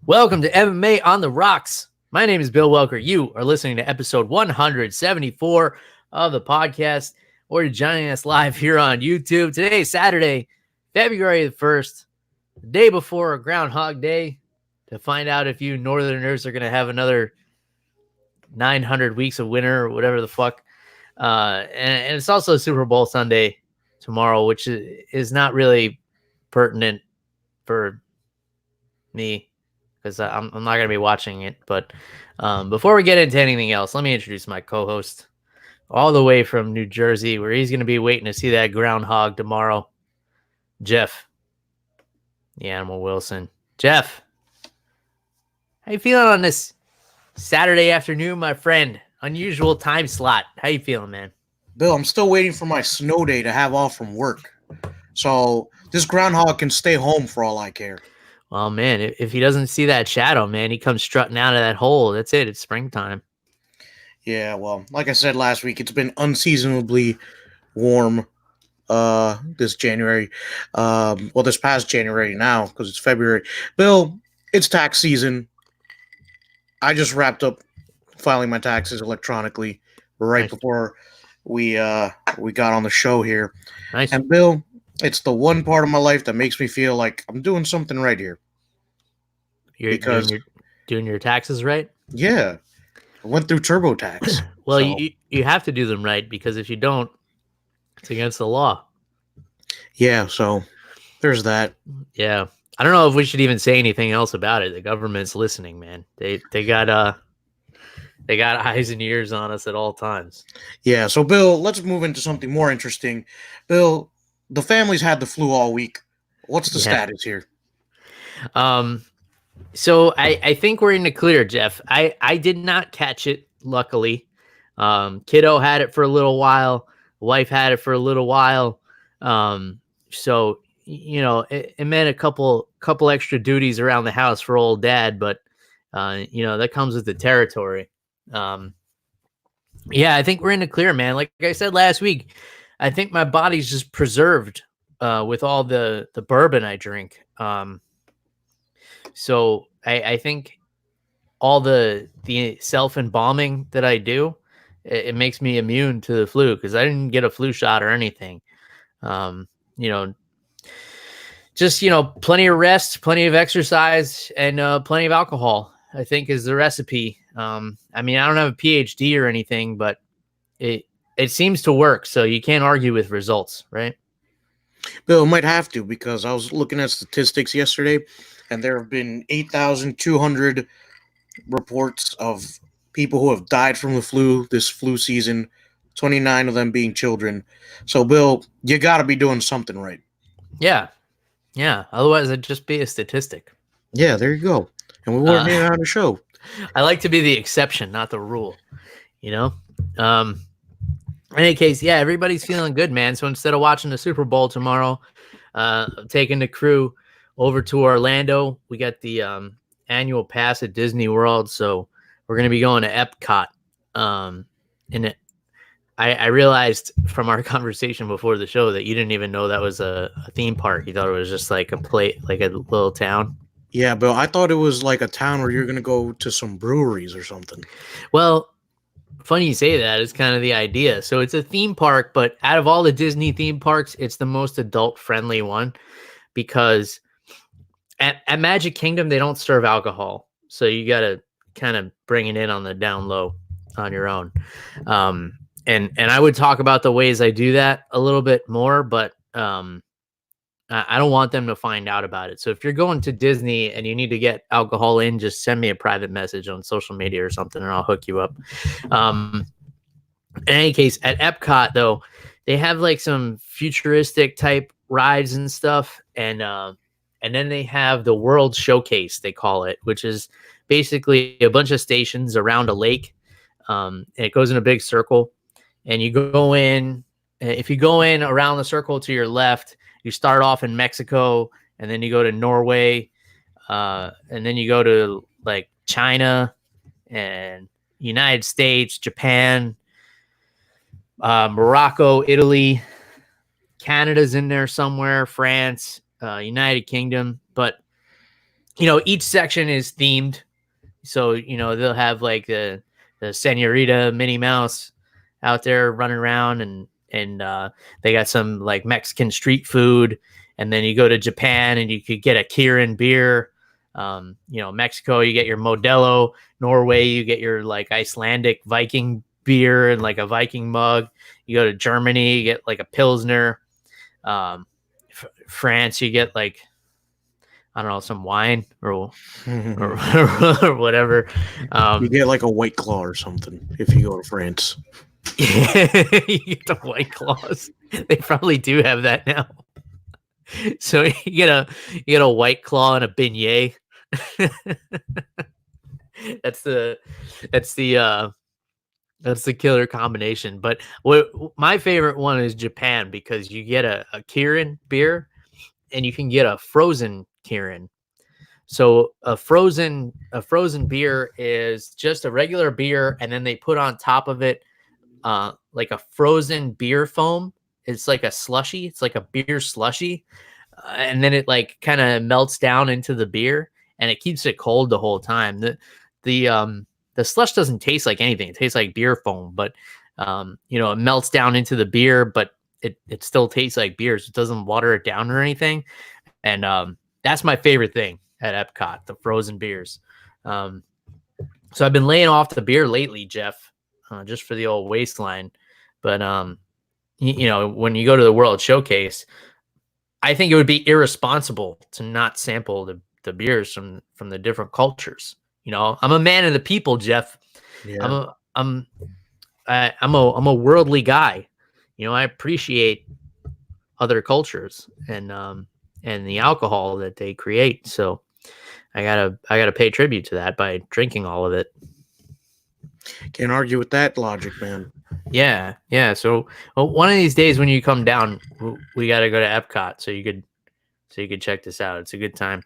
Welcome to MMA on the Rocks. My name is Bill Welker. You are listening to episode 174 of the podcast, or you're joining us live here on YouTube. Today is Saturday, February the 1st, the day before Groundhog Day, to find out if you Northerners are going to have another 900 weeks of winter or whatever the fuck. And it's also Super Bowl Sunday tomorrow, which is not really pertinent for me, because I'm not going to be watching it. But before we get into anything else, let me introduce my co-host all the way from New Jersey, where he's going to be waiting to see that groundhog tomorrow. Jeff, the Animal Wilson. Jeff, how you feeling on this Saturday afternoon, my friend? Unusual time slot. How you feeling, man? Bill, I'm still waiting for my snow day to have off from work. So this groundhog can stay home for all I care. Well, man, if he doesn't see that shadow, man, he comes strutting out of that hole. That's it. It's springtime. Yeah, well, like I said last week, it's been unseasonably warm this January. This past January now, because it's February. Bill, it's tax season. I just wrapped up filing my taxes electronically right before we got on the show here. Nice. And Bill, it's the one part of my life that makes me feel like I'm doing something right here. You're doing your taxes right? Yeah. I went through TurboTax. Well, so you have to do them right, because if you don't, it's against the law. Yeah, so there's that. Yeah. I don't know if we should even say anything else about it. The government's listening, man. They got eyes and ears on us at all times. Yeah, so Bill, let's move into something more interesting. Bill, the family's had the flu all week. What's the status here? So I think we're in the clear, Jeff. I did not catch it, luckily. Kiddo had it for a little while. Wife had it for a little while. So, you know, it meant a couple extra duties around the house for old dad, but, you know, that comes with the territory. Yeah, I think we're in the clear, man. Like I said last week, I think my body's just preserved with all the bourbon I drink. So I think all the self-embalming that I do, it makes me immune to the flu, because I didn't get a flu shot or anything. You know, just, you know, plenty of rest, plenty of exercise, and plenty of alcohol, I think, is the recipe. I mean, I don't have a PhD or anything, but it seems to work. So you can't argue with results, right? Bill, might have to, because I was looking at statistics yesterday, and there have been 8,200 reports of people who have died from the flu this flu season, 29 of them being children. So, Bill, you got to be doing something right. Yeah. Yeah. Otherwise, it'd just be a statistic. Yeah, there you go. And we weren't here on the show. I like to be the exception, not the rule, you know? In any case, yeah, everybody's feeling good, man. So instead of watching the Super Bowl tomorrow, I'm taking the crew over to Orlando. We got the annual pass at Disney World, so we're going to be going to Epcot. And I realized from our conversation before the show that you didn't even know that was a theme park. You thought it was just like a little town. Yeah, Bill, I thought it was like a town where you're going to go to some breweries or something. Well, funny you say that. It's kind of the idea. So it's a theme park, but out of all the Disney theme parks, it's the most adult-friendly one, because at Magic Kingdom, they don't serve alcohol. So you got to kind of bring it in on the down low on your own. And I would talk about the ways I do that a little bit more, but I don't want them to find out about it. So if you're going to Disney and you need to get alcohol in, just send me a private message on social media or something, and I'll hook you up. In any case, at Epcot, though, they have like some futuristic type rides and stuff. And then they have the World Showcase, they call it, which is basically a bunch of stations around a lake. And it goes in a big circle. And you go in. If you go in around the circle to your left, you start off in Mexico, and then you go to Norway, and then you go to like China and United States, Japan, Morocco, Italy, Canada's in there somewhere, France, United Kingdom. But each section is themed. So, they'll have like the Senorita Minnie Mouse out there running around, and they got some like Mexican street food. And then you go to Japan and you could get a Kirin beer. Mexico, you get your Modelo. Norway, you get your like Icelandic Viking beer and like a Viking mug. You go to Germany, you get like a Pilsner. France, you get like, I don't know, some wine or whatever. You get like a White Claw or something if you go to France. You get the White Claws. They probably do have that now. So you get a White Claw and a beignet. That's the killer combination. But what my favorite one is Japan, because you get a Kirin beer and you can get a frozen Kirin. So a frozen beer is just a regular beer, and then they put on top of it like a frozen beer foam. It's like a slushy. It's like a beer slushy, and then it like kind of melts down into the beer, and it keeps it cold the whole time. The slush doesn't taste like anything. It tastes like beer foam, but it melts down into the beer, but it still tastes like beer. So it doesn't water it down or anything. And that's my favorite thing at Epcot, the frozen beers. So I've been laying off the beer lately, Jeff, just for the old waistline. But when you go to the World Showcase, I think it would be irresponsible to not sample the beers from the different cultures. I'm a man of the people, Jeff. Yeah. I'm a worldly guy. I appreciate other cultures and the alcohol that they create. So I gotta pay tribute to that by drinking all of it. Can't argue with that logic, man. Yeah. So one of these days when you come down, we got to go to Epcot so you could check this out. It's a good time.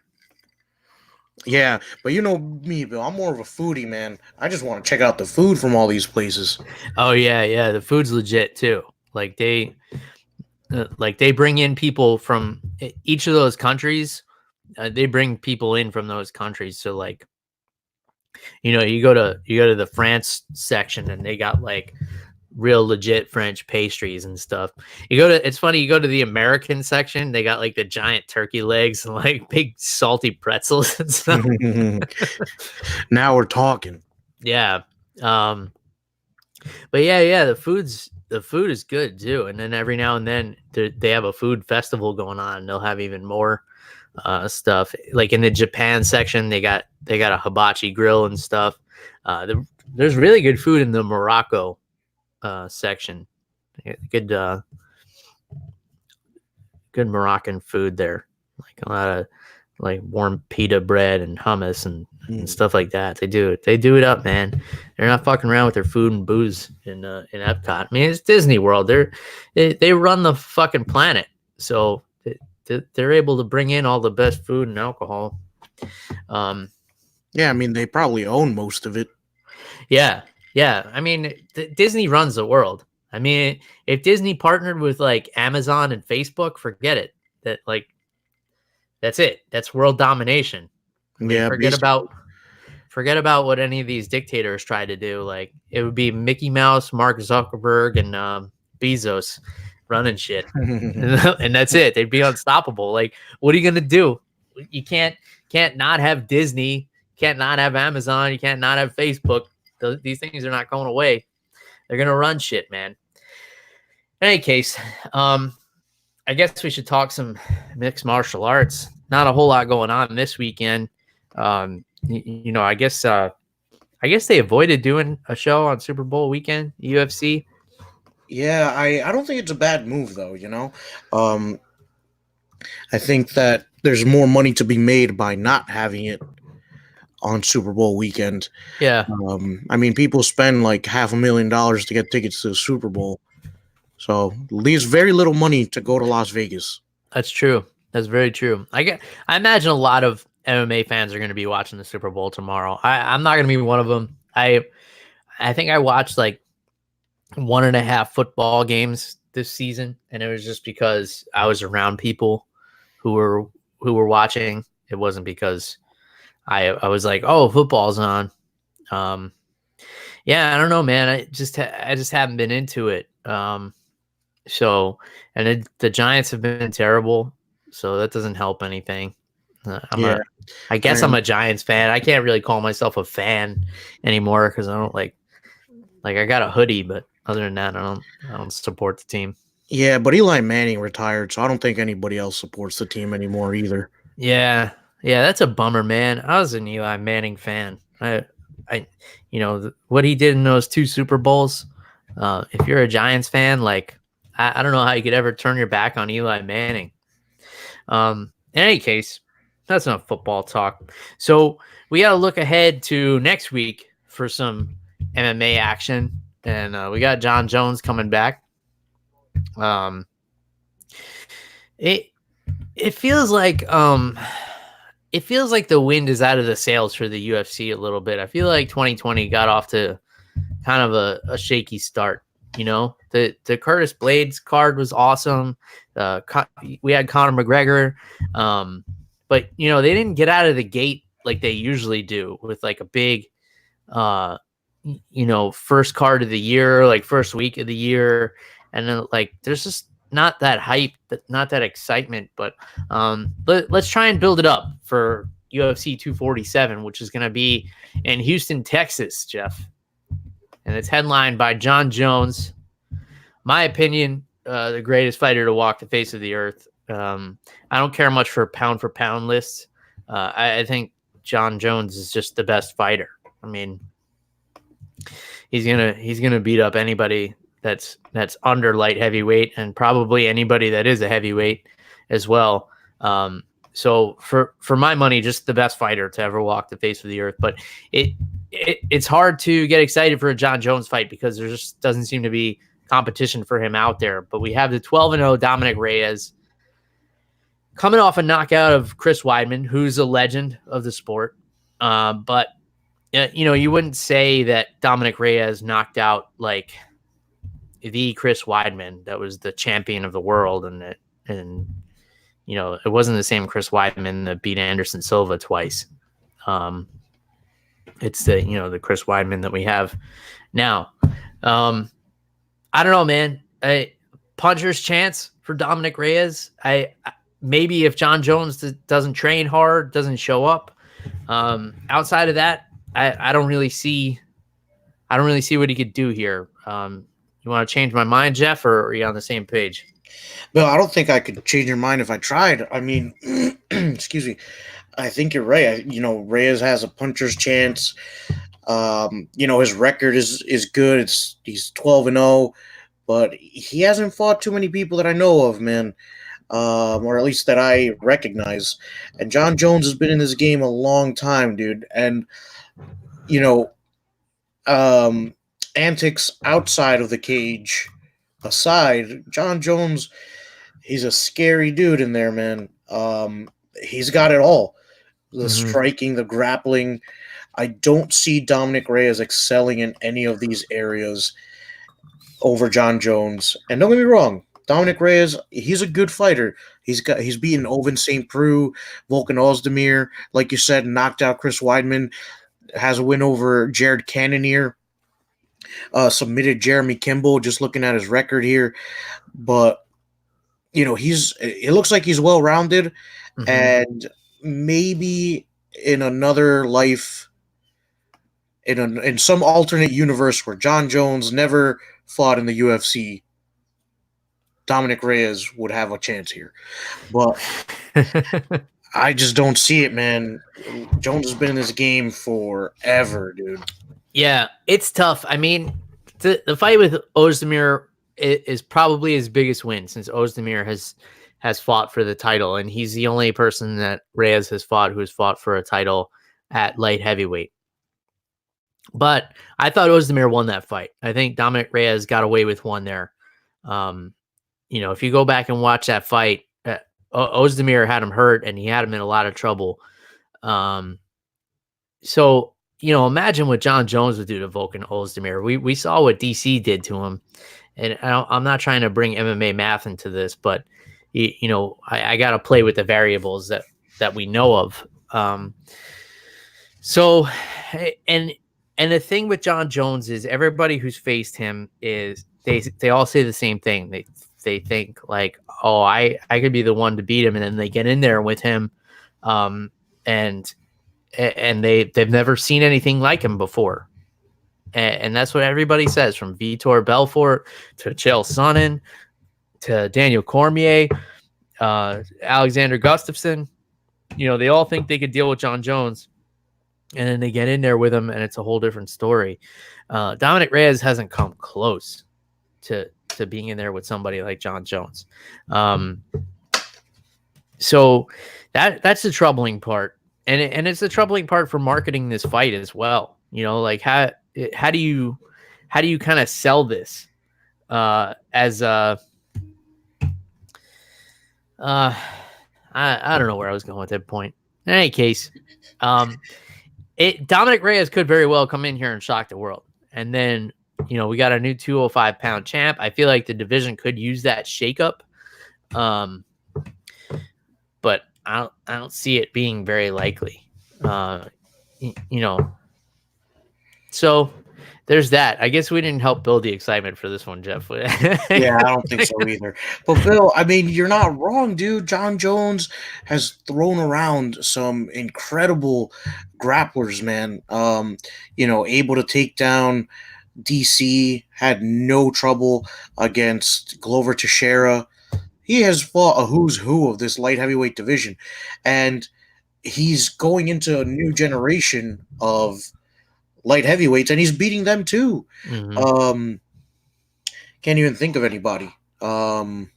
Yeah, but you know me, Bill. I'm more of a foodie, man. I just want to check out the food from all these places. Oh yeah. The food's legit too. Like they bring in people from each of those countries. They bring people in from those countries. So like, you go to the France section and they got like real legit French pastries and stuff. It's funny, you go to the American section, they got like the giant turkey legs and like big salty pretzels and stuff. Now we're talking. Yeah. But yeah, the food is good too. And then every now and then they have a food festival going on, and they'll have even more stuff. Like in the Japan section, they got a hibachi grill and stuff. There's really good food in the Morocco section. Good Moroccan food there. Like a lot of like warm pita bread and hummus and stuff like that. They do it up, man. They're not fucking around with their food and booze in Epcot. I mean, it's Disney World. They run the fucking planet, so they're able to bring in all the best food and alcohol. Yeah, I mean, they probably own most of it. Yeah. I mean, Disney runs the world. I mean, if Disney partnered with like Amazon and Facebook, forget it. That's it. That's world domination. I mean, Yeah, forget about what any of these dictators try to do. Like it would be Mickey Mouse, Mark Zuckerberg, and Bezos running shit, and that's it. They'd be unstoppable. Like, what are you gonna do? You can't not have Disney. Can't not have Amazon. You can't not have Facebook. These things are not going away. They're gonna run shit, man. In any case, I guess we should talk some mixed martial arts. Not a whole lot going on this weekend. I guess they avoided doing a show on Super Bowl weekend, UFC. Yeah, I don't think it's a bad move though. I think that there's more money to be made by not having it on Super Bowl weekend. Yeah. I mean, people spend like $500,000 to get tickets to the Super Bowl. So leaves very little money to go to Las Vegas. That's true. That's very true. I imagine a lot of MMA fans are going to be watching the Super Bowl tomorrow. I'm not going to be one of them. I think I watched like 1.5 football games this season, and it was just because I was around people who were watching. It wasn't because I was like, oh, football's on. Yeah, I don't know, man. I just haven't been into it. So, and the Giants have been terrible, so that doesn't help anything. Yeah, I guess I'm and a Giants fan. I can't really call myself a fan anymore because I don't like I got a hoodie, but other than that, I don't support the team. yeah, but Eli Manning retired, so I don't think anybody else supports the team anymore either. Yeah, yeah, that's a bummer, man. I was an Eli Manning fan. I, what he did in those 2 Super Bowls. If you're a Giants fan, like I don't know how you could ever turn your back on Eli Manning. In any case, that's not football talk. So we got to look ahead to next week for some MMA action, and we got John Jones coming back. It it feels like the wind is out of the sails for the UFC a little bit. I feel like 2020 got off to kind of a shaky start. You know, the Curtis Blades card was awesome. We had Conor McGregor, but they didn't get out of the gate like they usually do with like a big, first card of the year, like first week of the year, and then like there's just not that hype, not that excitement. But let's try and build it up for UFC 247, which is going to be in Houston, Texas, Jeff. And it's headlined by John Jones. My opinion, the greatest fighter to walk the face of the earth. I don't care much for pound lists. I think John Jones is just the best fighter. I mean, he's gonna beat up anybody that's under light heavyweight, and probably anybody that is a heavyweight as well. So for my money, just the best fighter to ever walk the face of the earth. But it's hard to get excited for a John Jones fight because there just doesn't seem to be competition for him out there. But we have the 12-0 Dominick Reyes coming off a knockout of Chris Weidman, who's a legend of the sport. But you wouldn't say that Dominick Reyes knocked out like the Chris Weidman that was the champion of the world, and it wasn't the same Chris Weidman that beat Anderson Silva twice. It's the Chris Weidman that we have now. I don't know, man. Puncher's chance for Dominick Reyes. Maybe if John Jones doesn't train hard, doesn't show up. Outside of that, I don't really see what he could do here. You want to change my mind, Jeff, or are you on the same page? Well, I don't think I could change your mind if I tried. I mean, excuse me. I think you're right. Reyes has a puncher's chance. His record is good. He's 12-0, but he hasn't fought too many people that I know of, man, or at least that I recognize. And John Jones has been in this game a long time, dude. And antics outside of the cage aside, John Jones, he's a scary dude in there, man. He's got it all. The striking, the grappling. I don't see Dominick Reyes excelling in any of these areas over John Jones. And don't get me wrong, Dominick Reyes, he's a good fighter. He's beaten Ovince St. Preux, Volkan Ozdemir, like you said, knocked out Chris Weidman, has a win over Jared Cannonier, submitted Jeremy Kimball, just looking at his record here. But it looks like he's well-rounded, and maybe in another life, in some alternate universe where John Jones never fought in the UFC, Dominick Reyes would have a chance here. But I just don't see it, man. Jones has been in this game forever, dude. Yeah, it's tough. I mean, the fight with Ozdemir is probably his biggest win since Ozdemir has fought for the title, and he's the only person that Reyes has fought who has fought for a title at light heavyweight. But I thought Ozdemir won that fight. I think Dominick Reyes got away with one there. If you go back and watch that fight, Ozdemir had him hurt, and he had him in a lot of trouble. So imagine what John Jones would do to Volkan Ozdemir. We saw what DC did to him, and I'm not trying to bring MMA math into this, but I got to play with the variables that we know of. So, and the thing with John Jones is everybody who's faced him is they all say the same thing. They think like, oh, I could be the one to beat him, and then they get in there with him, and they've never seen anything like him before, and that's what everybody says, from Vitor Belfort to Chael Sonnen to Daniel Cormier, Alexander Gustafsson. You know, they all think they could deal with John Jones. And then they get in there with him, and it's a whole different story. Dominick Reyes hasn't come close to being in there with somebody like John Jones. So that's the troubling part, and it's the troubling part for marketing this fight as well. You know, like how do you kind of sell this as a I don't know where I was going with that point. In any case, Dominick Reyes could very well come in here and shock the world. And then, you know, we got a new 205-pound champ. I feel like the division could use that shakeup. But I don't see it being very likely. You know. So there's that. I guess we didn't help build the excitement for this one, Jeff. Yeah, I don't think so either. But Bill, I mean, you're not wrong, dude. John Jones has thrown around some incredible grapplers, man. You know, able to take down DC, had no trouble against Glover Teixeira. He has fought a who's who of this light heavyweight division, and he's going into a new generation of light heavyweights, and he's beating them too. Mm-hmm. Can't even think of anybody. Trying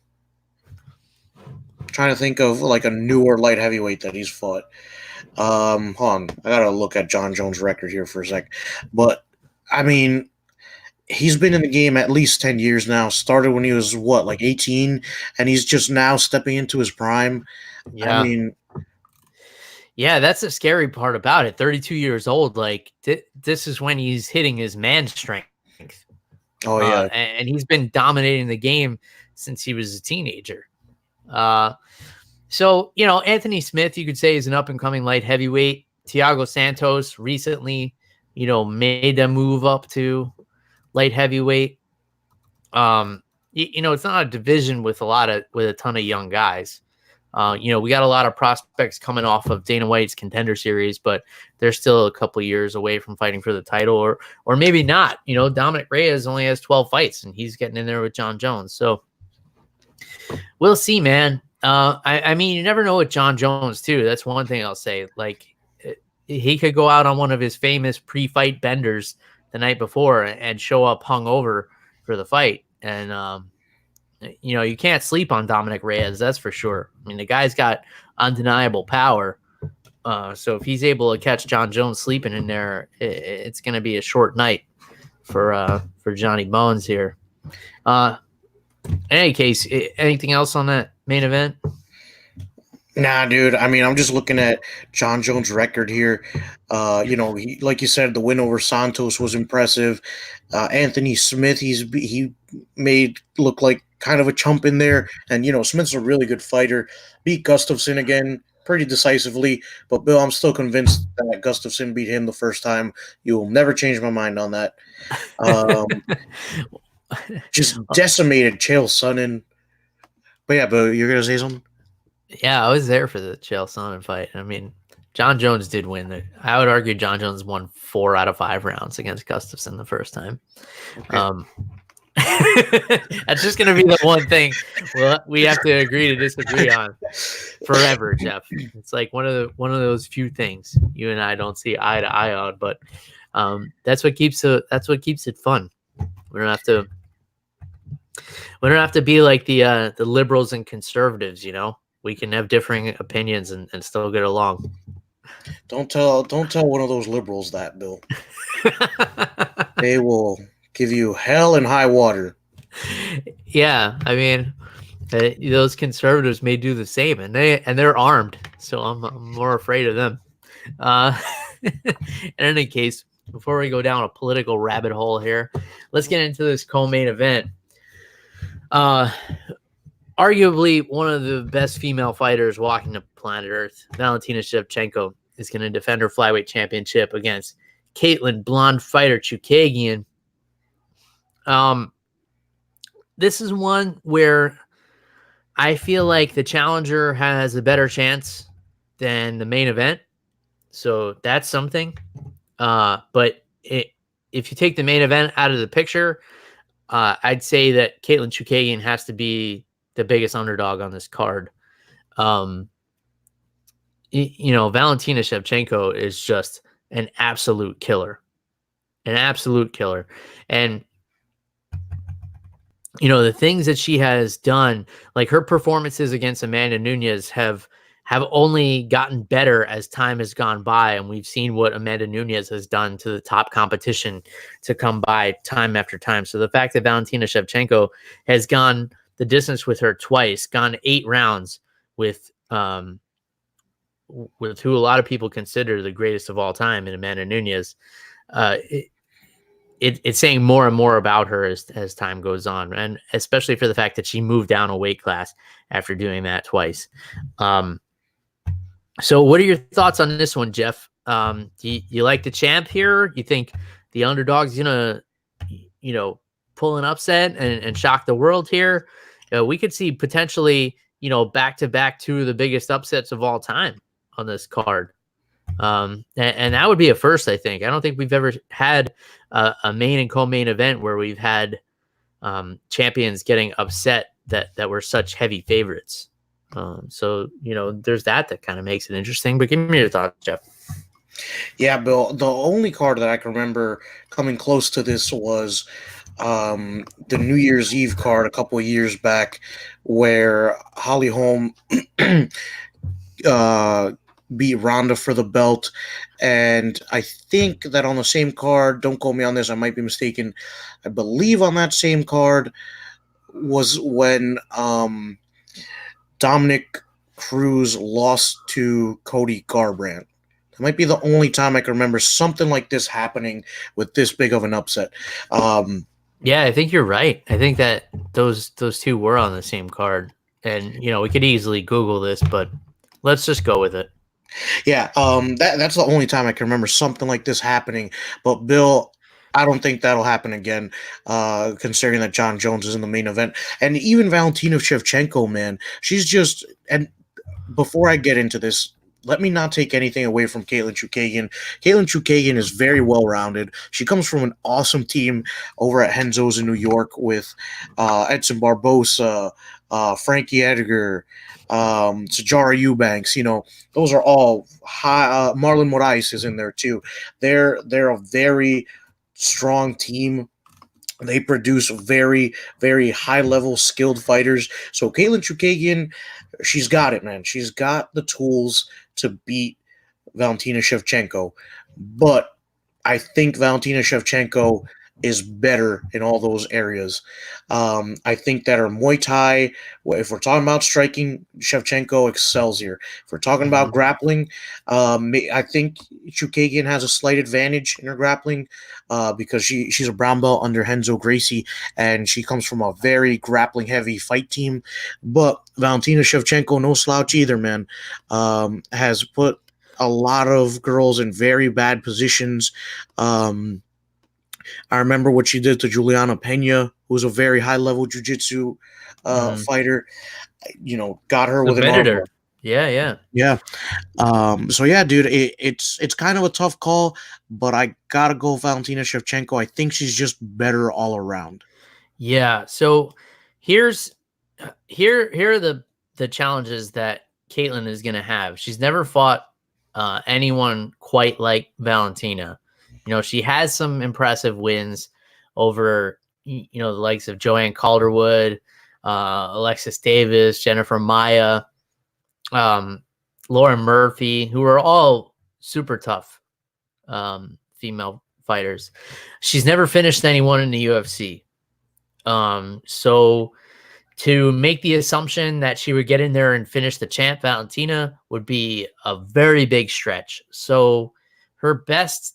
to think of like a newer light heavyweight that he's fought. Hold on, I gotta look at John Jones' record here for a sec. But I mean, he's been in the game at least 10 years now. Started when he was like 18, and he's just now stepping into his prime. Yeah. I mean, yeah, that's the scary part about it. 32 years old, like this is when he's hitting his man strength. Oh yeah, and he's been dominating the game since he was a teenager. So you know, Anthony Smith, you could say, is an up and coming light heavyweight. Thiago Santos recently, you know, made a move up to light heavyweight. You know, it's not a division with a ton of young guys. You know, we got a lot of prospects coming off of Dana White's Contender Series, but they're still a couple years away from fighting for the title, or maybe not. You know, Dominick Reyes only has 12 fights, and he's getting in there with John Jones. So we'll see, man. I mean, you never know with John Jones, too. That's one thing I'll say. Like, he could go out on one of his famous pre-fight benders the night before and show up hungover for the fight. And, you know, you can't sleep on Dominick Reyes, that's for sure. I mean, the guy's got undeniable power. So if he's able to catch John Jones sleeping in there, it's going to be a short night for Johnny Bones here. In any case, anything else on that main event? Nah, dude. I mean, I'm just looking at John Jones' record here. You know, like you said, the win over Santos was impressive. Anthony Smith, he made look like kind of a chump in there, and you know, Smith's a really good fighter. Beat Gustafsson again pretty decisively, but Bill, I'm still convinced that Gustafsson beat him the first time. You will never change my mind on that. Just decimated Chael Sonnen. But yeah, but you're gonna say something? Yeah, I was there for the Chael Sonnen fight. I mean, John Jones did win. I would argue John Jones won 4 out of 5 rounds against Gustafsson the first time. Okay. That's just going to be the one thing we have to agree to disagree on forever, Jeff. It's like one of those few things you and I don't see eye to eye on, but that's what keeps it fun. We don't have to be like the liberals and conservatives, you know. We can have differing opinions and still get along. Don't tell one of those liberals that, Bill. They will give you hell and high water. Yeah, I mean, those conservatives may do the same, and they're armed, so I'm more afraid of them. In any case, before we go down a political rabbit hole here, let's get into this co-main event. Arguably one of the best female fighters walking the planet Earth, Valentina Shevchenko, is going to defend her flyweight championship against Katlyn, blonde fighter Chookagian. This is one where I feel like the challenger has a better chance than the main event. So that's something. But if you take the main event out of the picture, I'd say that Katlyn Chookagian has to be the biggest underdog on this card. Valentina Shevchenko is just an absolute killer. And the things that she has done, like her performances against Amanda Nunes have only gotten better as time has gone by. And we've seen what Amanda Nunes has done to the top competition to come by time after time. So the fact that Valentina Shevchenko has gone the distance with her twice, gone 8 rounds with who a lot of people consider the greatest of all time in Amanda Nunes, it's saying more and more about her as time goes on, and especially for the fact that she moved down a weight class after doing that twice. So what are your thoughts on this one, Jeff? Do you like the champ here? You think the underdog's gonna, pull an upset and shock the world here? We could see potentially, back-to-back 2 of the biggest upsets of all time on this card. And that would be a first, I think. I don't think we've ever had a main and co-main event where we've had champions getting upset that were such heavy favorites. So there's that kind of makes it interesting. But give me your thoughts, Jeff. Yeah, Bill. The only card that I can remember coming close to this was the New Year's Eve card a couple of years back, where Holly Holm beat Ronda for the belt. And I think that on the same card, don't quote me on this, I might be mistaken, I believe on that same card was when Dominick Cruz lost to Cody Garbrandt. That might be the only time I can remember something like this happening with this big of an upset. Yeah, I think you're right. I think that those 2 were on the same card. And, we could easily Google this, but let's just go with it. Yeah, that's the only time I can remember something like this happening. But, Bill, I don't think that'll happen again, considering that John Jones is in the main event. And even Valentina Shevchenko, man, she's just – and before I get into this, let me not take anything away from Katlyn Chookagian. Katlyn Chookagian is very well-rounded. She comes from an awesome team over at Henzo's in New York with Edson Barbosa, Frankie Edgar, Sajara Eubanks. Those are all high. Marlon Moraes is in there too. They're a very strong team. They produce very, very high-level skilled fighters. So Katlyn Chookagian, she's got it, man. She's got the tools to beat Valentina Shevchenko. But I think Valentina Shevchenko is better in all those areas. I think that her Muay Thai, if we're talking about striking, Shevchenko excels here. If we're talking about grappling, I think Chookagian has a slight advantage in her grappling because she's a brown belt under Renzo Gracie, and she comes from a very grappling-heavy fight team. But Valentina Shevchenko, no slouch either, man, has put a lot of girls in very bad positions. I remember what she did to Juliana Pena, who's a very high-level jiu-jitsu fighter. Got her with an arm. Yeah. So yeah, dude, it's kind of a tough call, but I gotta go Valentina Shevchenko. I think she's just better all around. Yeah. So here are the challenges that Katlyn is gonna have. She's never fought anyone quite like Valentina. She has some impressive wins over, the likes of Joanne Calderwood, Alexis Davis, Jennifer Maia, Lauren Murphy, who are all super tough female fighters. She's never finished anyone in the UFC. So to make the assumption that she would get in there and finish the champ, Valentina, would be a very big stretch. So her best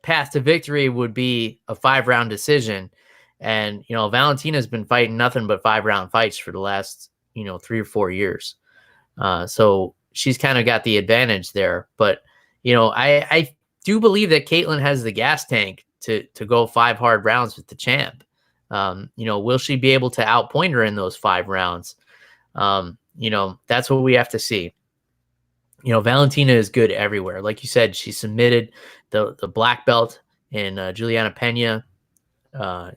path to victory would be a 5-round decision. And, Valentina's been fighting nothing but 5-round fights for the last, 3 or 4 years. So she's kind of got the advantage there. But I do believe that Katlyn has the gas tank to go 5 hard rounds with the champ. Will she be able to outpoint her in those 5 rounds? That's what we have to see. Valentina is good everywhere. Like you said, she submitted the black belt in Juliana Pena.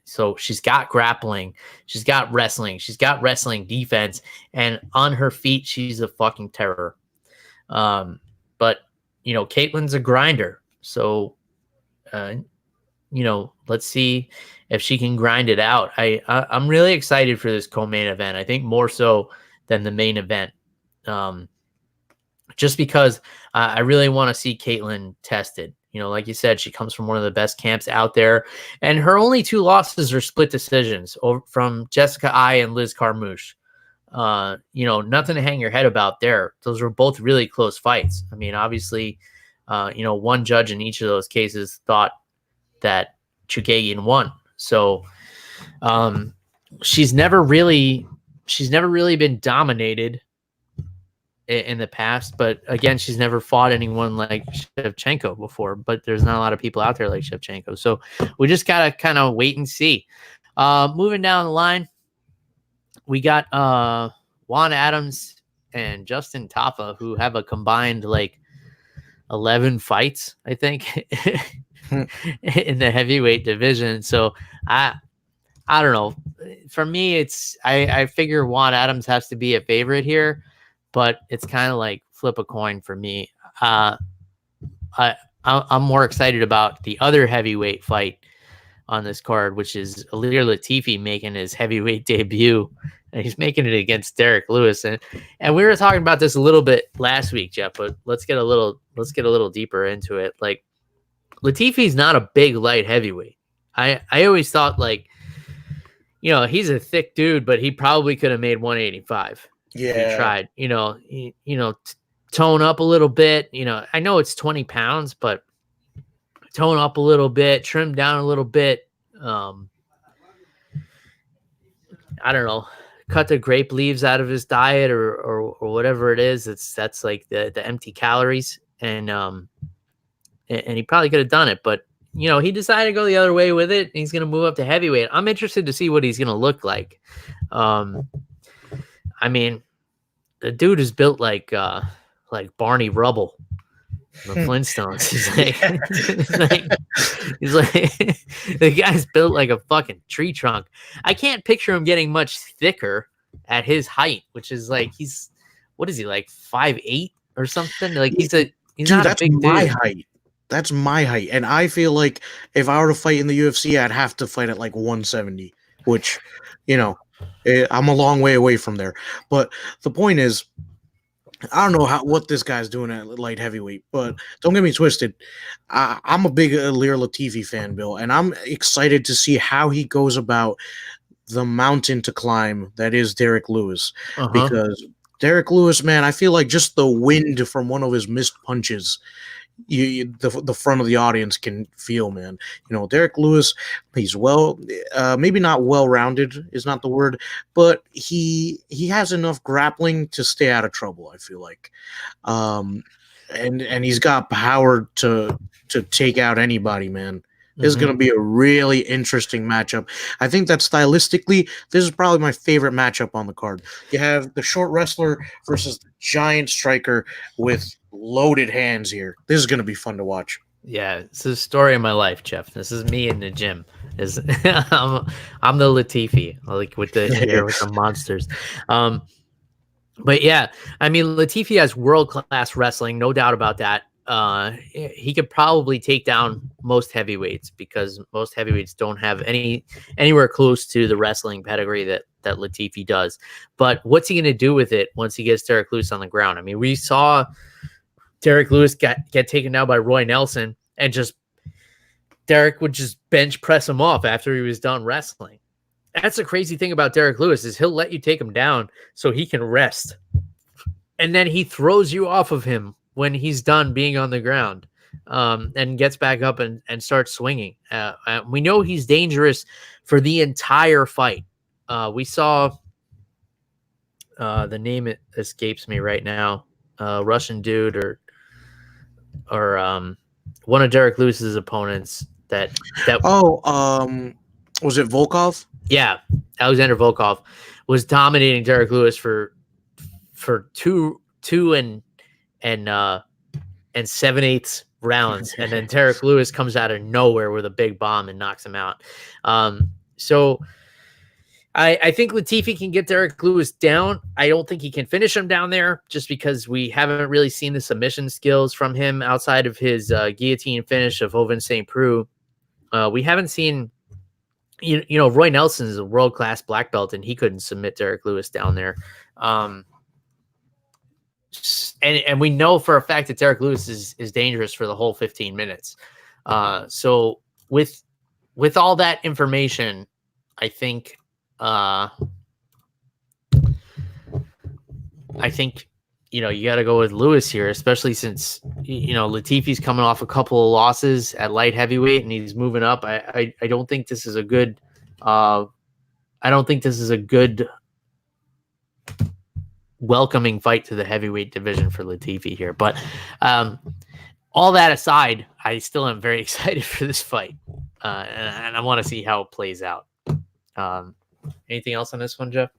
So she's got grappling, she's got wrestling, she's got wrestling defense, and on her feet, she's a fucking terror. But Katlyn's a grinder. So, let's see if she can grind it out. I'm really excited for this co-main event. I think more so than the main event. Just because I really want to see Katlyn tested. Like you said, she comes from one of the best camps out there, and her only 2 losses are split decisions from Jessica Ai and Liz Carmouche. Nothing to hang your head about there. Those were both really close fights. I mean, obviously, one judge in each of those cases thought that Chookagian won. So, she's never really been dominated in the past, but again, she's never fought anyone like Shevchenko before, but there's not a lot of people out there like Shevchenko. So we just got to kind of wait and see. Moving down the line, we got Juan Adams and Justin Tafa, who have a combined 11 fights, I think, in the heavyweight division. So I don't know. For me, I figure Juan Adams has to be a favorite here, but it's kind of like flip a coin for me. I'm more excited about the other heavyweight fight on this card, which is Ilir Latifi making his heavyweight debut, and he's making it against Derrick Lewis. And we were talking about this a little bit last week, Jeff, but let's get a little deeper into it. Like, Latifi's not a big light heavyweight. I always thought he's a thick dude, but he probably could have made 185. Yeah, he tried. Tone up a little bit. I know it's 20 pounds, but tone up a little bit, trim down a little bit. I don't know. Cut the grape leaves out of his diet or whatever it is. That's like the empty calories, and he probably could have done it, but he decided to go the other way with it. And he's going to move up to heavyweight. I'm interested to see what he's going to look like. I mean, the dude is built like Barney Rubble, the Flintstones. He's like the guy's built like a fucking tree trunk. I can't picture him getting much thicker at his height, which is what is he, like 5'8" or something? Like he's dude, not that's a big my dude. height. That's my height, and I feel like if I were to fight in the UFC, I'd have to fight at 170, which I'm a long way away from there. But the point is, I don't know what this guy's doing at light heavyweight, but don't get me twisted. I'm a big Ilir Latifi fan, Bill, and I'm excited to see how he goes about the mountain to climb that is Derrick Lewis. Because Derrick Lewis, man, I feel like just the wind from one of his missed punches, the front of the audience can feel, man. Derrick Lewis, he's maybe not well-rounded is not the word, but he has enough grappling to stay out of trouble, I feel like. And he's got power to take out anybody, man. This is going to be a really interesting matchup. I think that stylistically, this is probably my favorite matchup on the card. You have the short wrestler versus the giant striker with loaded hands here. This is going to be fun to watch. Yeah, it's the story of my life, Jeff. This is me in the gym. I'm the Latifi, with the monsters. But yeah, I mean, Latifi has world-class wrestling, no doubt about that. He could probably take down most heavyweights because most heavyweights don't have anywhere close to the wrestling pedigree that Latifi does. But what's he going to do with it once he gets Derrick Lewis on the ground? I mean, we saw Derrick Lewis get taken down by Roy Nelson, and Derrick would just bench press him off after he was done wrestling. That's the crazy thing about Derrick Lewis is he'll let you take him down so he can rest. And then he throws you off of him when he's done being on the ground, and gets back up and starts swinging. We know he's dangerous for the entire fight. We saw the name escapes me right now. Russian dude, or one of Derrick Lewis's opponents that was it Volkov? Yeah, Alexander Volkov was dominating Derrick Lewis for two and 7/8 rounds, and then Derrick Lewis comes out of nowhere with a big bomb and knocks him out. So I think Latifi can get Derrick Lewis down. I don't think he can finish him down there, just because we haven't really seen the submission skills from him outside of his guillotine finish of Ovince St. Preux. We haven't seen. Roy Nelson is a world-class black belt, and he couldn't submit Derrick Lewis down there. And we know for a fact that Derrick Lewis is dangerous for the whole 15 minutes. So with all that information, I think you got to go with Lewis here, especially since Latifi's coming off a couple of losses at light heavyweight and he's moving up. I don't think this is a good welcoming fight to the heavyweight division for Latifi here. But all that aside, I still am very excited for this fight, and I want to see how it plays out. Anything else on this one, Jeff?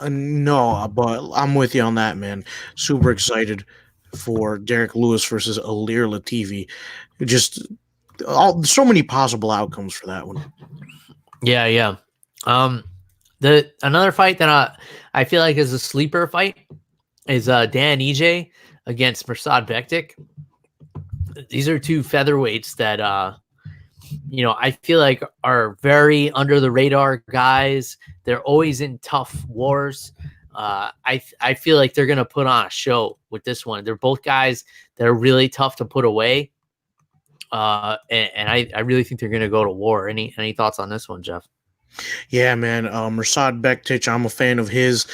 No, but I'm with you on that, man. Super excited for Derrick Lewis versus Ilir Latifi. Just so many possible outcomes for that one. Yeah. Another fight that I feel like is a sleeper fight is Dan Ige against Mirsad Bektic. These are two featherweights that I feel like are very under the radar guys. They're always in tough wars. I feel like they're going to put on a show with this one. They're both guys that are really tough to put away. And I really think they're going to go to war. Any thoughts on this one, Jeff? Yeah, man. Mirsad Bektic, I'm a fan of his.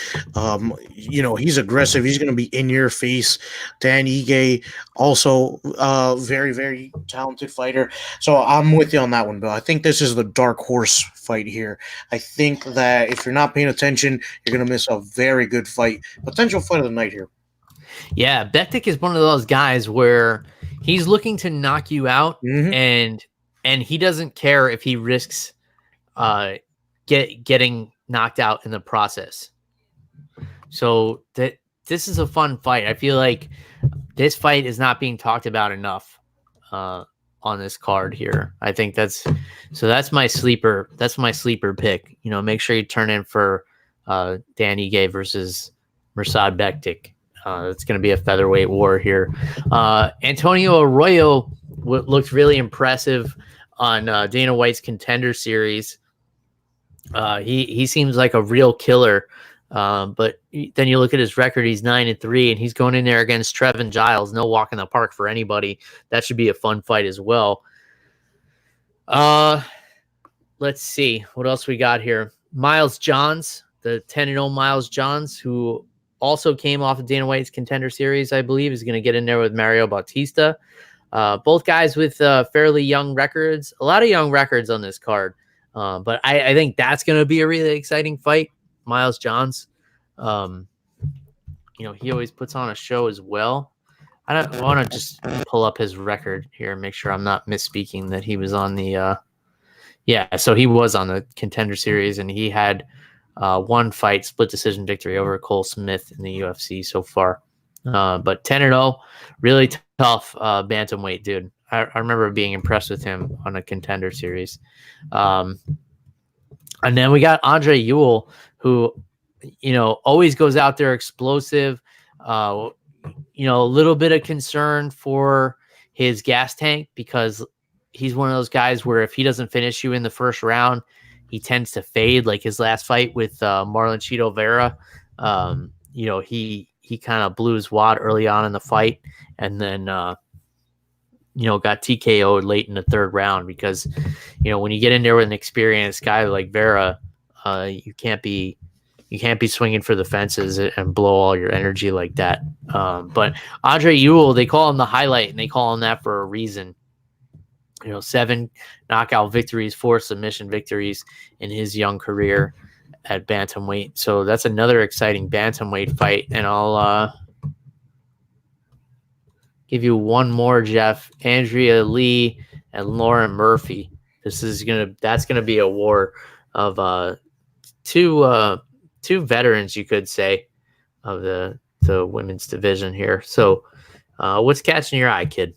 He's aggressive. He's going to be in your face. Dan Ige, also very, very talented fighter. So I'm with you on that one, Bill. I think this is the dark horse fight here. I think that if you're not paying attention, you're going to miss a very good fight. Potential fight of the night here. Yeah, Bektic is one of those guys where he's looking to knock you out, and he doesn't care if he risks getting knocked out in the process. So this is a fun fight. I feel like this fight is not being talked about enough on this card here. I think that's my sleeper. That's my sleeper pick. Make sure you turn in for Dan Ige versus Mirsad Bektic. It's going to be a featherweight war here. Antonio Arroyo looked really impressive on Dana White's Contender Series. He seems like a real killer, but then you look at his record, he's 9-3, and he's going in there against Trevin Giles. No walk in the park for anybody. That should be a fun fight as well. Let's see what else we got here. Miles Johns, the 10-0 Miles Johns, who also came off of Dana White's Contender Series, I believe, is going to get in there with Mario Bautista. Both guys with fairly young records, a lot of young records on this card. But I think that's going to be a really exciting fight. Miles Johns, he always puts on a show as well. I want to just pull up his record here and make sure I'm not misspeaking that he was on the so he was on the Contender Series, and he had one fight, split decision victory over Cole Smith in the UFC so far. But 10-0, really tough bantamweight dude. I remember being impressed with him on a Contender Series. And then we got Andrea Ewell, who, always goes out there explosive. A little bit of concern for his gas tank, because he's one of those guys where if he doesn't finish you in the first round, he tends to fade, like his last fight with Marlon Vera. He kind of blew his wad early on in the fight, and then got TKO'd late in the third round, because when you get in there with an experienced guy like Vera, you can't be swinging for the fences and blow all your energy like that. But Andrea Ewell, they call him the highlight, and they call him that for a reason. 7 knockout victories, 4 submission victories in his young career at bantamweight. So that's another exciting bantamweight fight, and I'll give you one more, Jeff. Andrea Lee and Lauren Murphy. That's gonna be a war of two veterans, you could say, of the women's division here. So, what's catching your eye, kid?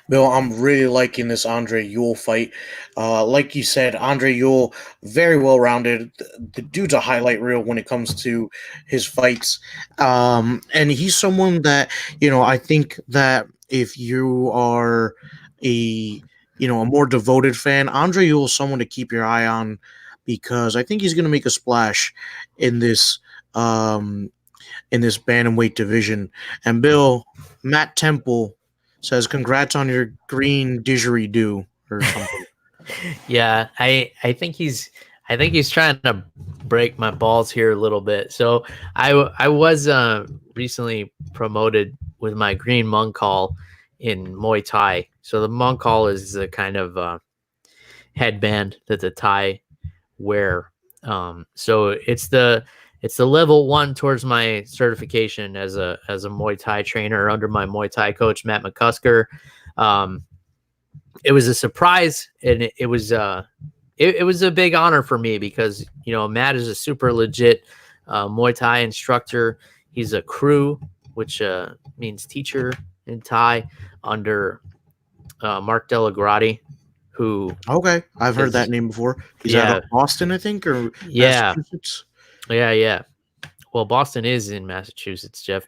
Bill, I'm really liking this Andre Ewell fight. Like you said, Andre Ewell, very well rounded. The dude's a highlight reel when it comes to his fights. And he's someone that, I think that if you are a more devoted fan, Andre Ewell is someone to keep your eye on because I think he's going to make a splash in this bantamweight division. And Bill, Matt Temple says, "Congrats on your green didgeridoo," or something. Yeah, I think he's trying to break my balls here a little bit. So I was recently promoted with my green monk call in Muay Thai. So the monk call is the kind of headband that the Thai wear. So it's the level 1 towards my certification as a Muay Thai trainer under my Muay Thai coach Matt McCusker. It was a surprise, and it was a big honor for me because Matt is a super legit Muay Thai instructor. He's a crew, which means teacher in Thai, under Mark Delagrati, who I've heard that name before. He's out of Boston, I think, or Massachusetts. Yeah. Well, Boston is in Massachusetts, Jeff.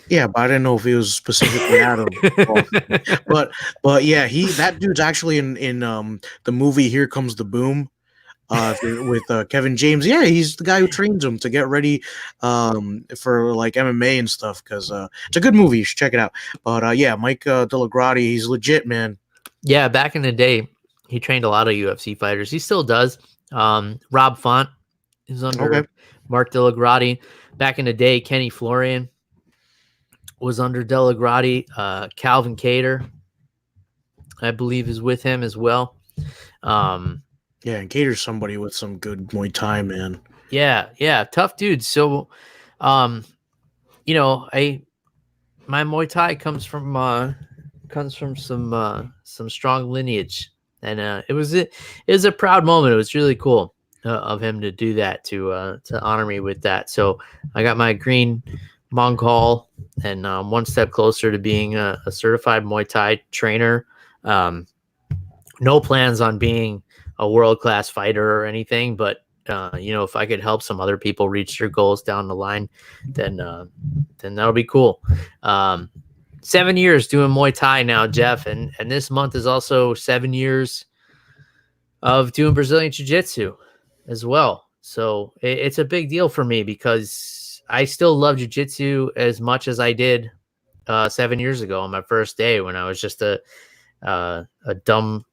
Yeah, but I didn't know if he was specifically out of Boston. But yeah, that dude's actually in the movie Here Comes the Boom with Kevin James. Yeah, he's the guy who trains him to get ready for like MMA and stuff because it's a good movie. You should check it out. But yeah, Mike Delagrati, he's legit, man. Yeah, back in the day, he trained a lot of UFC fighters. He still does. Rob Font is under Mark Delagrati. Back in the day, Kenny Florian was under Delagrati. Calvin Cater, I believe, is with him as well. Yeah, and Cater's somebody with some good Muay Thai, man. Yeah, tough dude. So, my Muay Thai comes from some strong lineage, and it was a proud moment. It was really cool of him to do that, to honor me with that. So I got my green Mongol, and one step closer to being a certified Muay Thai trainer. No plans on being a world-class fighter or anything, but if I could help some other people reach their goals down the line, then that'll be cool. 7 years doing Muay Thai now, Jeff, and this month is also 7 years of doing Brazilian Jiu-Jitsu as well. So it's a big deal for me because I still love Jiu-Jitsu as much as I did 7 years ago on my first day when I was just a dumb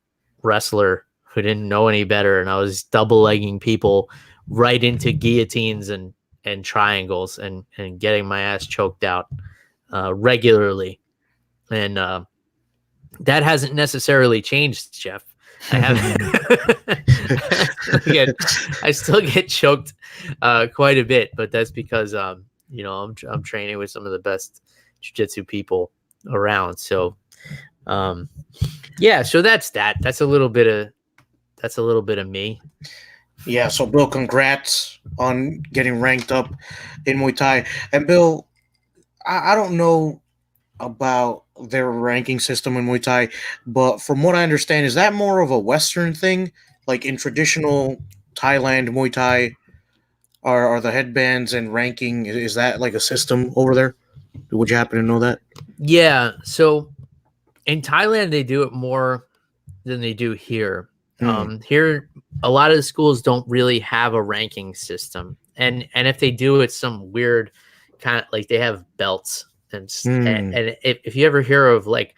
wrestler who didn't know any better, and I was double legging people right into guillotines and triangles and getting my ass choked out regularly. And that hasn't necessarily changed, Jeff. I still get choked quite a bit, but that's because I'm training with some of the best jiu-jitsu people around. So so that's that. That's a little bit of me. Yeah, so Bill, congrats on getting ranked up in Muay Thai. And Bill, I don't know about their ranking system in Muay Thai, but from what I understand, is that more of a Western thing? Like in traditional Thailand Muay Thai, are the headbands and ranking, is that like a system over there? Would you happen to know that? Yeah, so in Thailand, they do it more than they do here. Here, a lot of the schools don't really have a ranking system, and if they do, it's some weird kind of like they have belts, and if you ever hear of like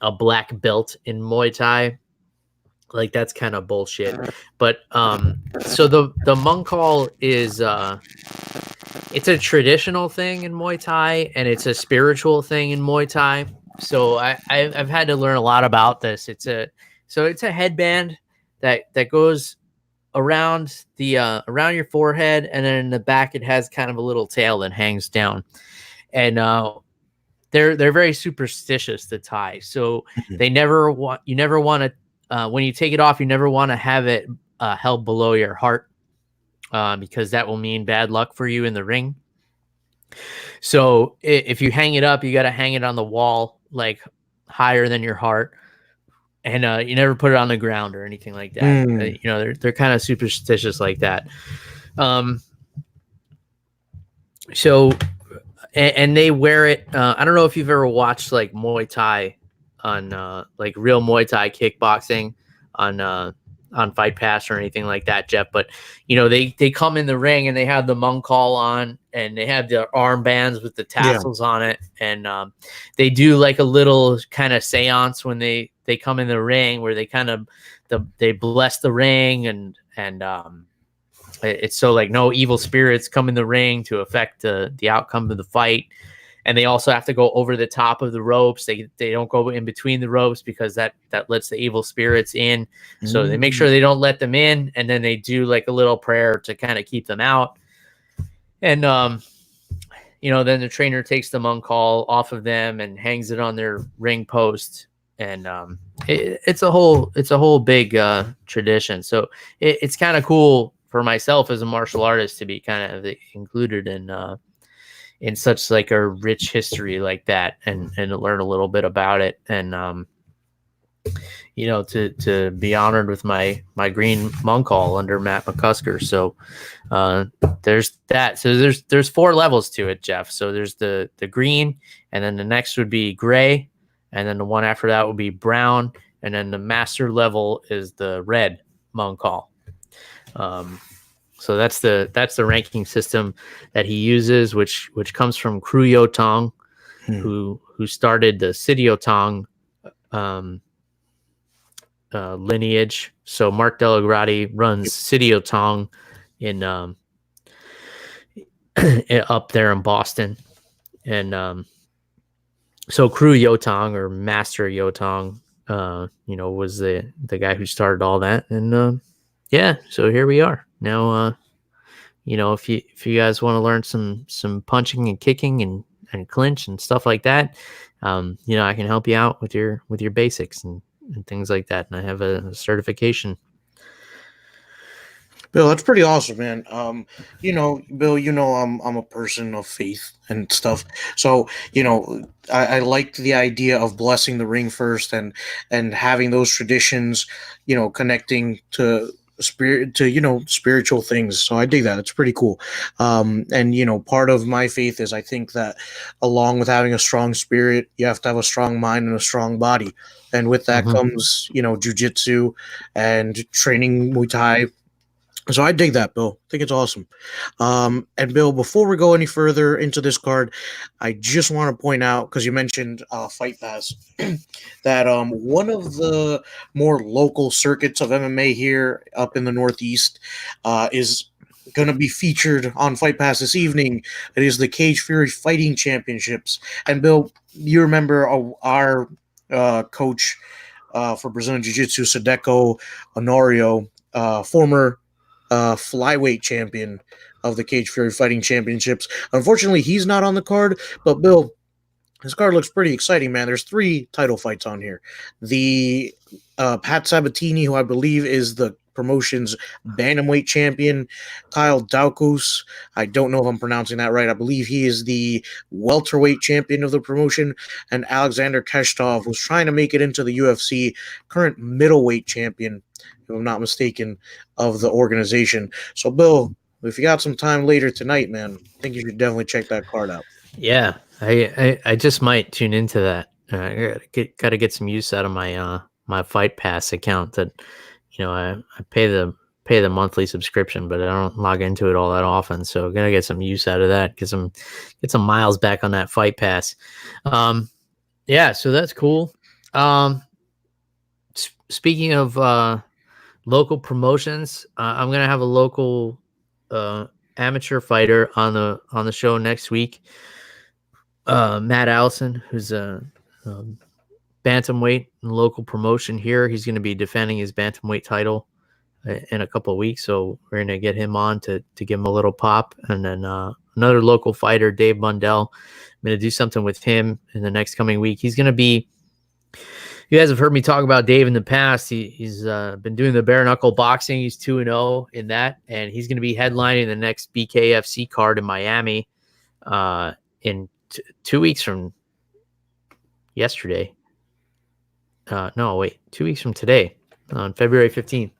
a black belt in Muay Thai, like that's kind of bullshit. But so the Mongkol is it's a traditional thing in Muay Thai, and it's a spiritual thing in Muay Thai. So I've had to learn a lot about this. It's a headband that goes around around your forehead, and then in the back it has kind of a little tail that hangs down. And they're very superstitious, the Thai. So Mhm. you never want to when you take it off, you never want to have it held below your heart, because that will mean bad luck for you in the ring. So if you hang it up, you got to hang it on the wall, like higher than your heart, and you never put it on the ground or anything like that. Mm. They're kind of superstitious like that. Um, so and they wear it. I don't know if you've ever watched like Muay Thai on like real Muay Thai kickboxing on Fight Pass or anything like that, Jeff. But they come in the ring and they have the monk call on, and they have their armbands with the tassels on it, and they do like a little kind of seance when they come in the ring, where they kind of they bless the ring, and it's so like no evil spirits come in the ring to affect the outcome of the fight. And they also have to go over the top of the ropes. They don't go in between the ropes, because that lets the evil spirits in. So they make sure they don't let them in, and then they do like a little prayer to kind of keep them out. And then the trainer takes the monk call off of them and hangs it on their ring post. And it's a whole big tradition. So it's kind of cool for myself as a martial artist to be kind of included in such like a rich history like that, and learn a little bit about it, and to be honored with my green monk call under Matt McCusker. So there's that. So there's 4 levels to it, Jeff. So there's the green, and then the next would be gray, and then the one after that would be brown, and then the master level is the red monk call. So that's the ranking system that he uses, which comes from Kru Tong, who started the Sidio Tong lineage. So Mark Delagrati runs Sidio Tong in up there in Boston, and so Kru Yotong, or Master Yotong, was the guy who started all that, and so here we are now. If you guys want to learn some punching and kicking and clinch and stuff like that, I can help you out with your basics and things like that. And I have a certification. Bill, that's pretty awesome, man. Bill, I'm a person of faith and stuff. So, I like the idea of blessing the ring first, and having those traditions, connecting to spiritual things. So I dig that. It's pretty cool. And part of my faith is, I think that along with having a strong spirit, you have to have a strong mind and a strong body. And with that comes, jujitsu and training Muay Thai. So I dig that, Bill. I think it's awesome. And Bill, before we go any further into this card, I just want to point out, because you mentioned Fight Pass, that one of the more local circuits of MMA here up in the Northeast is going to be featured on Fight Pass this evening. It is the Cage Fury Fighting Championships. And Bill, you remember our coach for Brazilian Jiu-Jitsu, Sadeko Honorio, former flyweight champion of the Cage Fury Fighting Championships. Unfortunately, he's not on the card, but Bill, this card looks pretty exciting, man. There's 3 title fights on here. The Pat Sabatini, who I believe is the promotion's bantamweight champion, Kyle Daukus. I don't know if I'm pronouncing that right. I believe he is the welterweight champion of the promotion, and Alexander Keshtov, who's trying to make it into the UFC, current middleweight champion, if I'm not mistaken, of the organization. So, Bill, if you got some time later tonight, man, I think you should definitely check that card out. Yeah, I just might tune into that. Got to get some use out of my my Fight Pass account. That I pay the monthly subscription, but I don't log into it all that often. So gotta get some use out of that. Get some miles back on that Fight Pass. Yeah, so that's cool. Speaking of local promotions, I'm gonna have a local amateur fighter on the show next week. Matt Allison, who's a bantamweight local promotion here. He's going to be defending his bantamweight title in a couple of weeks, so we're going to get him on to give him a little pop, and then another local fighter, Dave Mundell. I'm going to do something with him in the next coming week. He's going to be, you guys have heard me talk about Dave in the past. He's been doing the bare knuckle boxing. He's 2-0 in that, and he's going to be headlining the next BKFC card in Miami in 2 weeks from yesterday. 2 weeks from today, on February 15th.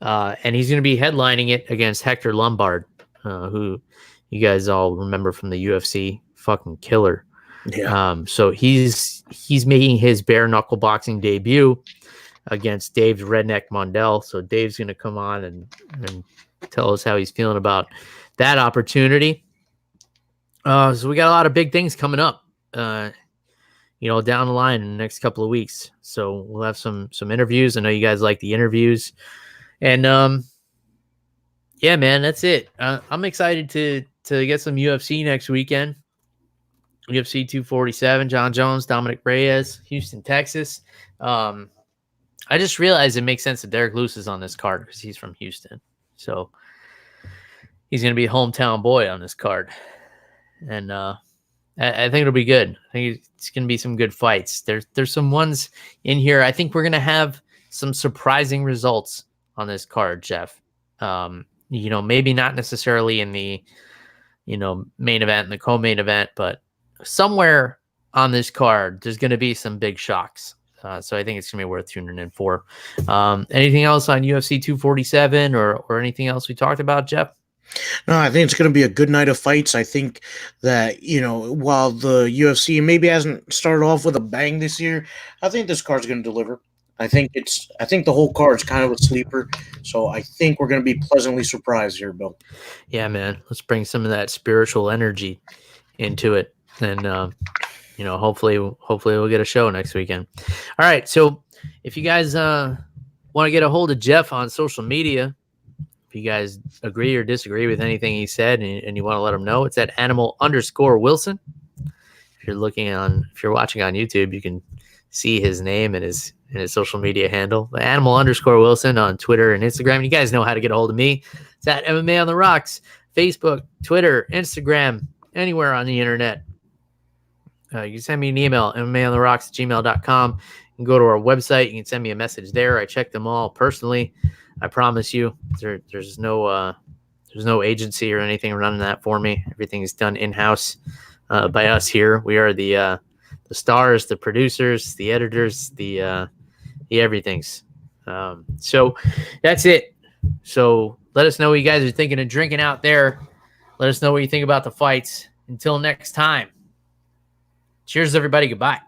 And he's going to be headlining it against Hector Lombard, who you guys all remember from the UFC, fucking killer. Yeah. So he's making his bare knuckle boxing debut against Dave's Redneck Mondell. So Dave's going to come on and tell us how he's feeling about that opportunity. So we got a lot of big things coming up, down the line in the next couple of weeks. So we'll have some interviews. I know you guys like the interviews. And yeah, man, that's it. I'm excited to get some UFC next weekend. UFC 247, John Jones, Dominick Reyes, Houston, Texas. I just realized it makes sense that Derrick Lewis is on this card because he's from Houston. So he's going to be a hometown boy on this card. And I think it'll be good. I think it's going to be some good fights. There's some ones in here. I think we're going to have some surprising results on this card, Jeff. Maybe not necessarily in the, main event and the co-main event, but somewhere on this card, there's going to be some big shocks. So I think it's going to be worth tuning in for. Anything else on UFC 247 or anything else we talked about, Jeff? No, I think it's going to be a good night of fights. I think that, while the UFC maybe hasn't started off with a bang this year, I think this card's going to deliver. I think the whole card's kind of a sleeper. So I think we're going to be pleasantly surprised here, Bill. Yeah, man. Let's bring some of that spiritual energy into it. And, hopefully we'll get a show next weekend. All right. So if you guys want to get a hold of Jeff on social media, if you guys agree or disagree with anything he said and you want to let him know, it's at @animal_Wilson. If you're watching on YouTube, you can see his name and his social media handle, the @animal_Wilson on Twitter and Instagram. You guys know how to get a hold of me. It's at MMA on the Rocks, Facebook, Twitter, Instagram, anywhere on the internet. You can send me an email, MMAonTheRocks@gmail.com. You can go to our website. You can send me a message there. I check them all personally. I promise you, there's no agency or anything running that for me. Everything is done in-house by us here. We are the stars, the producers, the editors, the everything's. So that's it. So let us know what you guys are thinking of drinking out there. Let us know what you think about the fights. Until next time. Cheers, everybody. Goodbye.